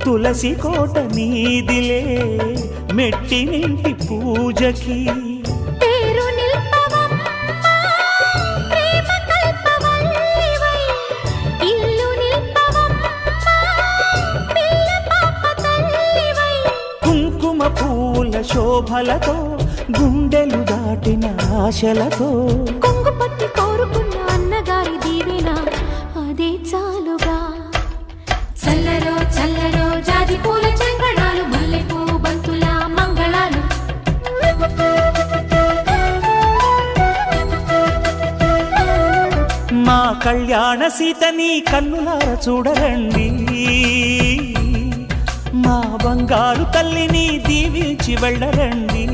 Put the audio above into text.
తులసి కోట నీదిలే మెట్టినింటి పూజకి పేరు నిల్పవమ్మా ప్రేమ కల్పవల్లివై ఇల్లు నిల్పవమ్మా పిల్ల పాప తల్లివై కుంకుమ పూల శోభలతో గుండెలు దాటిన ఆశలతో కొంగు పట్టి కోరుకున్న అన్నగారి దీవెన అదే చాలుగా చల్లరో చల్లరో జాజి పూల చంగడాలు మల్లెపూ బంతుల మంగళాలు మా కళ్యాణ సీతని కన్నులార చూడరండి మా బంగారు తల్లిని దీవించి వెళ్ళరండి